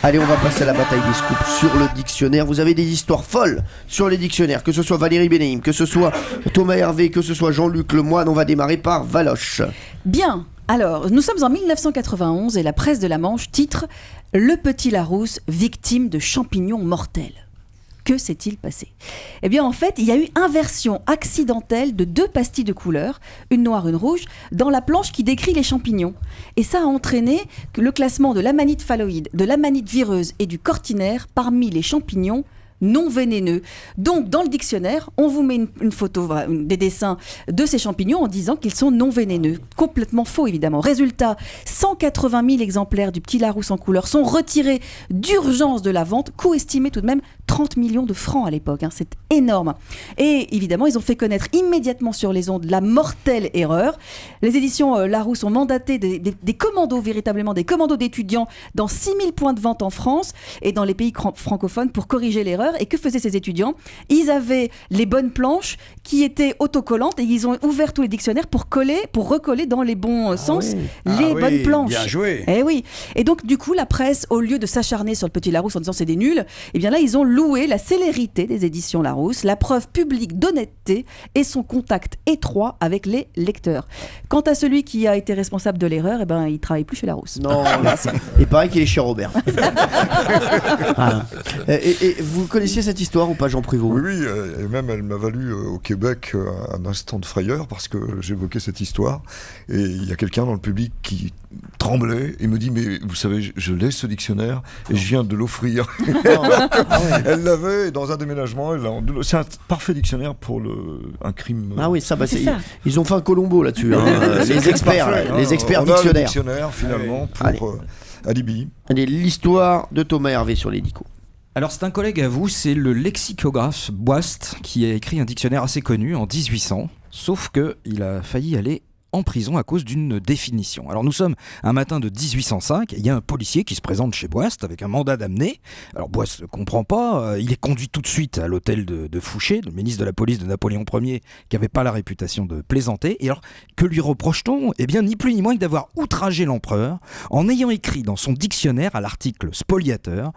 Allez, on va passer à la bataille des scoops sur le dictionnaire. Vous avez des histoires folles sur les dictionnaires, que ce soit Valérie Bénéhim, que ce soit Thomas Hervé, que ce soit Jean-Luc Lemoine. On va démarrer par Valoche. Bien, alors nous sommes en 1991 et la presse de la Manche titre « Le petit Larousse, victime de champignons mortels ». Que s'est-il passé ? Eh bien en fait, il y a eu inversion accidentelle de 2 pastilles de couleur, une noire, une rouge, dans la planche qui décrit les champignons. Et ça a entraîné le classement de l'amanite phalloïde, de l'amanite vireuse et du cortinaire parmi les champignons non vénéneux. Donc, dans le dictionnaire, on vous met une photo, des dessins de ces champignons en disant qu'ils sont non vénéneux. Complètement faux, évidemment. Résultat, 180 000 exemplaires du petit Larousse en couleur sont retirés d'urgence de la vente, coût estimé tout de même 30 millions de francs à l'époque. C'est énorme. Et évidemment, ils ont fait connaître immédiatement sur les ondes la mortelle erreur. Les éditions Larousse ont mandaté des commandos, véritablement des commandos d'étudiants dans 6 000 points de vente en France et dans les pays francophones pour corriger l'erreur. Et que faisaient ces étudiants ? Ils avaient les bonnes planches qui étaient autocollantes et ils ont ouvert tous les dictionnaires pour recoller dans les bons sens les bonnes planches. Bien joué. Eh oui. Et donc du coup, la presse, au lieu de s'acharner sur le petit Larousse en disant c'est des nuls, eh bien là ils ont loué la célérité des éditions Larousse, la preuve publique d'honnêteté et son contact étroit avec les lecteurs. Quant à celui qui a été responsable de l'erreur, eh ben il travaille plus chez Larousse. Non, il paraît qu'il est chez Robert. Voilà. Et vous connaissiez cette histoire ou pas, Jean Prévost ? Oui, et même elle m'a valu au Québec un instant de frayeur parce que j'évoquais cette histoire et il y a quelqu'un dans le public qui tremblait et me dit mais vous savez je laisse ce dictionnaire et je viens de l'offrir. Elle l'avait dans un déménagement, c'est un parfait dictionnaire pour un crime. Ah oui, ça, c'est ça. Ils ont fait un Colombo là-dessus, les experts, parfait, les experts on a le dictionnaires. dictionnaire finalement pour alibi. Allez, l'histoire de Thomas Hervé sur les dicos. Alors c'est un collègue à vous, c'est le lexicographe Boist qui a écrit un dictionnaire assez connu en 1800, sauf qu'il a failli aller en prison à cause d'une définition. Alors nous sommes un matin de 1805, et il y a un policier qui se présente chez Boist avec un mandat d'amener. Alors Boist ne comprend pas, il est conduit tout de suite à l'hôtel de Fouché, le ministre de la police de Napoléon Ier, qui n'avait pas la réputation de plaisanter. Et alors, que lui reproche-t-on ? Eh bien, ni plus ni moins que d'avoir outragé l'empereur en ayant écrit dans son dictionnaire à l'article spoliateur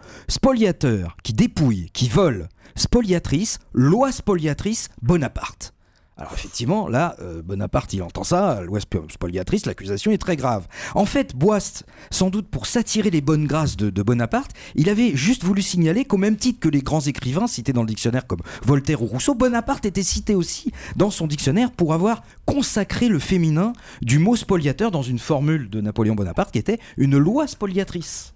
qui dépouille, qui vole, spoliatrice, loi spoliatrice, Bonaparte. Alors effectivement, là, Bonaparte, il entend ça, loi spoliatrice, l'accusation est très grave. En fait, Boist, sans doute pour s'attirer les bonnes grâces de Bonaparte, il avait juste voulu signaler qu'au même titre que les grands écrivains cités dans le dictionnaire comme Voltaire ou Rousseau, Bonaparte était cité aussi dans son dictionnaire pour avoir consacré le féminin du mot spoliateur dans une formule de Napoléon Bonaparte qui était une loi spoliatrice.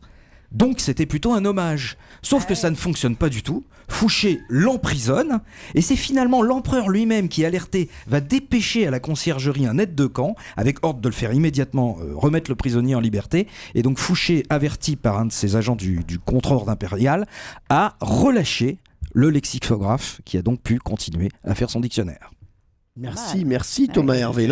Donc c'était plutôt un hommage. Sauf que ça ne fonctionne pas du tout. Fouché l'emprisonne et c'est finalement l'empereur lui-même qui, alerté, va dépêcher à la conciergerie un aide de camp avec ordre de le faire immédiatement remettre le prisonnier en liberté. Et donc Fouché, averti par un de ses agents du contre-ordre impérial, a relâché le lexicographe qui a donc pu continuer à faire son dictionnaire. Merci Thomas Hervé.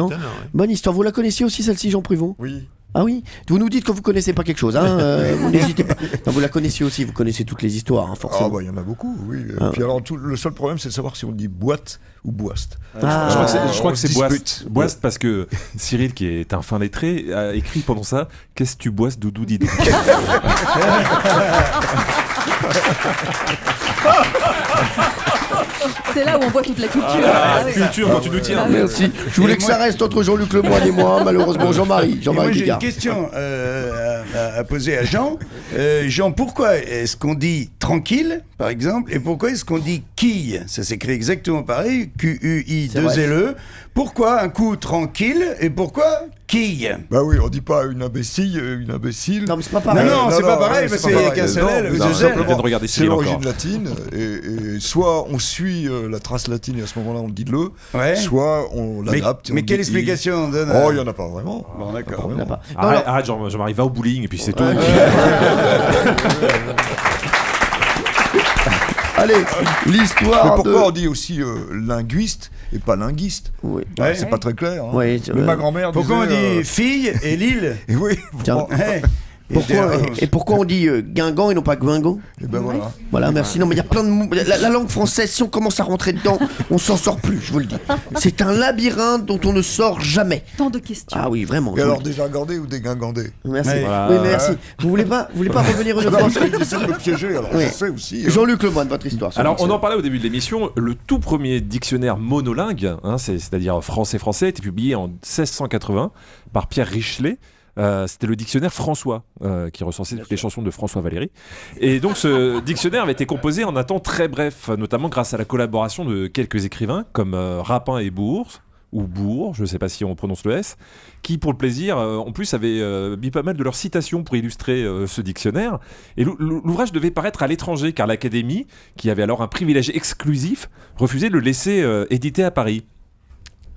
Bonne histoire. Vous la connaissiez aussi celle-ci, Jean Prévost ? Oui. Ah oui ? Vous nous dites que vous connaissez pas quelque chose, vous n'hésitez pas. Non, vous la connaissiez aussi, vous connaissez toutes les histoires, forcément. Ah bah il y en a beaucoup, oui. Puis alors le seul problème c'est de savoir si on dit boîte ou boiste. Je crois que c'est Boist. Boist parce que Cyril, qui est un fin lettré, a écrit pendant ça « Qu'est-ce que tu boisses, doudou didou ?» C'est là où on voit toute la culture. Culture, quand tu nous tiens. Merci. Je voulais que ça reste entre Jean-Luc Lemoine et moi, malheureusement. Jean-Marie Moi j'ai Bigard. une question à poser à Jean. Jean, pourquoi est-ce qu'on dit tranquille, par exemple, et pourquoi est-ce qu'on dit quille ? Ça s'écrit exactement pareil, Q-U-I-2-L-E. Pourquoi un coup tranquille et pourquoi quille ? Bah oui, on dit pas une imbécile. Non, mais c'est pas pareil. Non, c'est pas pareil, parce qu'il y a qu'un seul L. Non, simplement de regarder c'est Cyril l'origine encore. latine, et soit on suit la trace latine et à ce moment-là on le dit de le, Ouais. soit on l'adapte. Mais quelle explication on donne Oh, il n'y en a pas vraiment. Bon, d'accord. Il y en a pas. Non, Arrête, alors- arrête, Jean-Marie, va au bowling et puis c'est tout. Allez, Mais l'histoire pourquoi on dit aussi linguiste et pas linguiste ? Oui. Ouais. C'est pas très clair. Ouais, Mais ma grand-mère Pourquoi on disait, dit fille et Lille ? et oui, Tiens. bon, Ouais. Et pourquoi on dit Guingamp et non pas Guingamp? Et ben voilà. Voilà, merci. Non, mais il y a plein de mots. La langue française, si on commence à rentrer dedans, on s'en sort plus, je vous le dis. C'est un labyrinthe dont on ne sort jamais. Tant de questions. Ah oui, vraiment. Et alors, dégingandé ou dégingandé? Merci. Ouais. Oui, mais merci. Vous voulez pas revenir une fois Il essaie de me piéger, alors Oui. je sais aussi. Jean-Luc Lemoyne, votre histoire. sur Alors, le on en dictionnaire. parlait au début de l'émission. Le tout premier dictionnaire monolingue, c'est-à-dire français-français, a été publié en 1680 par Pierre Richelet. C'était le dictionnaire François, qui recensait toutes les chansons de François Valéry. Et donc ce dictionnaire avait été composé en un temps très bref, notamment grâce à la collaboration de quelques écrivains comme Rapin et Bourg, ou Bourg, je ne sais pas si on prononce le S, qui pour le plaisir, en plus avaient mis pas mal de leurs citations pour illustrer ce dictionnaire. Et l'ouvrage devait paraître à l'étranger, car l'Académie, qui avait alors un privilège exclusif, refusait de le laisser éditer à Paris.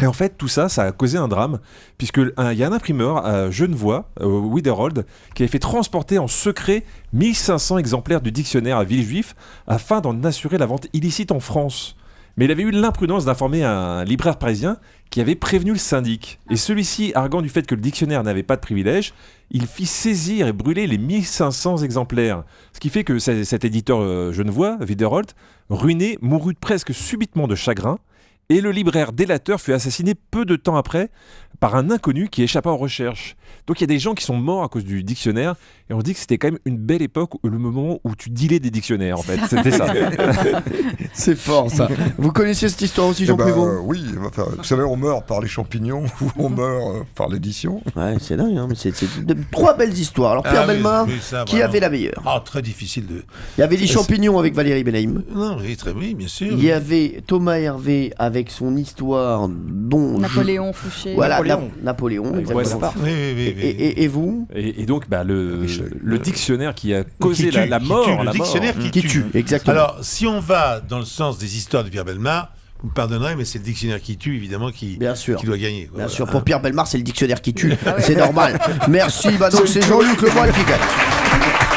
Et en fait, tout ça a causé un drame, puisqu'il y a un imprimeur à Genevois, Widerhold, qui avait fait transporter en secret 1500 exemplaires du dictionnaire à Villejuif afin d'en assurer la vente illicite en France. Mais il avait eu l'imprudence d'informer un libraire parisien qui avait prévenu le syndic. Et celui-ci, arguant du fait que le dictionnaire n'avait pas de privilège, il fit saisir et brûler les 1500 exemplaires. Ce qui fait que cet éditeur genevois, Widerhold, ruiné, mourut presque subitement de chagrin. Et le libraire délateur fut assassiné peu de temps après par un inconnu qui échappa aux recherches. Donc il y a des gens qui sont morts à cause du dictionnaire, et on dit que c'était quand même une belle époque, le moment où tu dealais des dictionnaires en fait. C'était ça. C'est fort ça. Vous connaissiez cette histoire aussi, Jean Privot? Oui, enfin, vous savez, on meurt par les champignons ou on meurt par l'édition. Ouais, c'est dingue, hein, mais c'est trois belles histoires. Alors Pierre Bellemare, qui avait la meilleure? Ah, très difficile de... Il y avait les champignons avec Valérie Benaïm. Non, oui, très oui, bien sûr. Il y avait Thomas Hervé avec son histoire dont... Napoléon Fouché. Voilà, Napoléon. Napoléon, Ouais, exactement. Oui, oui, oui, oui. Et vous? Et donc le dictionnaire qui a Qui causé tue, la qui mort. tue, la le dictionnaire mort. qui Qui tue, exactement. Alors, si on va dans le sens des histoires de Pierre Bellemare, vous me pardonnerez, mais c'est le dictionnaire qui tue, évidemment, qui Bien sûr. doit gagner. Bien Voilà. sûr, pour Pierre Bellemare, c'est le dictionnaire qui tue. C'est normal. Merci, bah donc c'est Jean-Luc Lemoyne qui gagne.